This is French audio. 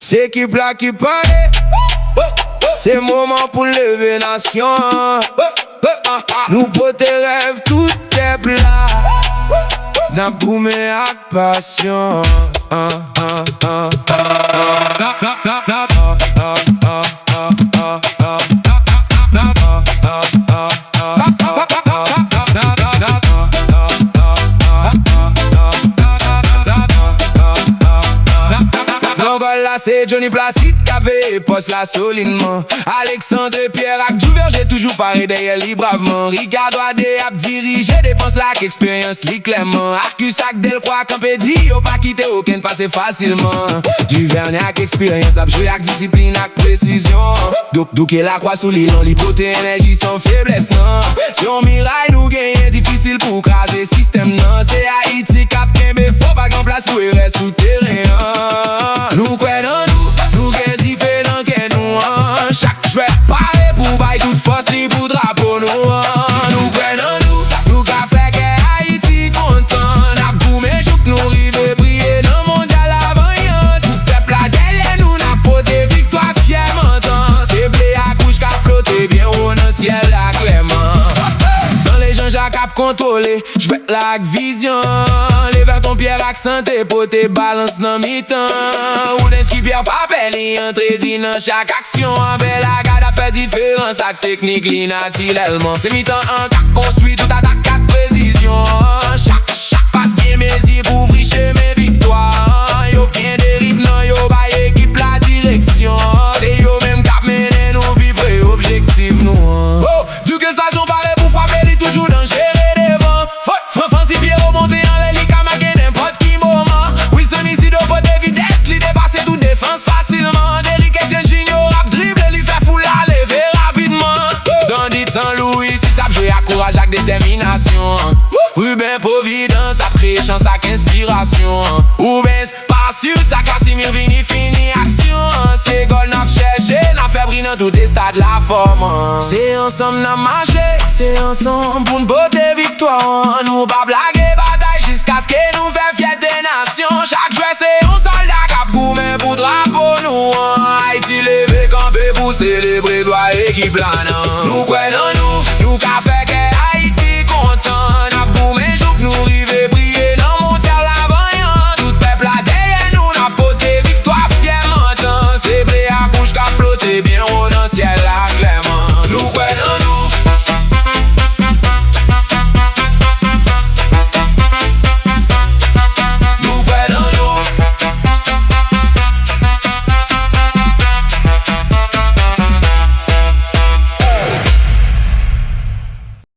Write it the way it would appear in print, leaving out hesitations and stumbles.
C'est équipe là qui parle. C'est moment pour lever nation. Nous potes rêves tout est plat. N'a boumé avec passion. C'est Johnny Placide Cavé, poste là solidement. Alexandre Pierre ak du Verger toujours paré derrière li bravement. Ricardo Adé ap dirigé, dépense la qu'expérience li clairement. Arcus ak Delcroix campé dit, yo pas quitté aucun passé facilement. Du Vernet ak expérience ap joué ak discipline ak précision. Douke la croix sous l'île, on li pote énergie sans faiblesse non. Si on miraille nous gagne, difficile pour craser système non. C'est Haïti cap kembe, faut pas qu'en place pour y reste souterrain. Nous quoi nous gagne différent que nous chaque chouette pareil pour bailler toute force li pour drapeau nous. Nous prenons nous qu'a fait que Haïti content. N'a boumé chouk nous rive briller dans le mondial avant. Tout peuple là derrière nous n'a poté victoire fièrement. C'est blé à couche qu'a flotté bien haut dans le ciel là clairement. Dans les gens Jacques a contrôlé, j'vais la vision. Les verres ton pierre ak santé poté balance dans mi-temps. Ou d'un ski pierre papel y entre dit dans chaque action. Belle la garde a fait différence ak technique li naturellement. C'est mi-temps un cap construit tout attaque à précision. Chaque passe bien mes pour ouvrir chemin victoire. Yo bien dérive non yo ba équipe la direction. C'est yo même cap mener nous puis pré objectif nous. Oh, du que station paraît pour frapper li toujours dans gérer devant. Fancy pied remonté en l'air li kamake n'importe qui moment. Wilson ici de pote vitesse li dépasse toute défense facilement. Derrick Etienne Junior rap dribble li fait foule à lever rapidement. Dans dit Saint-Louis si ça joue à courage avec détermination. Ruben Providence a créé chance avec inspiration. Ou ben pas sûr ça Casimir vini fini action. C'est goal n'a cherché n'a fait briller dans tous les stades la forme. C'est ensemble n'a marché, c'est ensemble pour une beauté victoire. Nous pas blaguer bataille jusqu'à ce que nous fait fier des nations. Chaque joueur c'est un soldat cap gourmet pour drapeau nous. Haïti levé campé pour célébrer doit équipe là non. Nous quoi non nous qu'a fait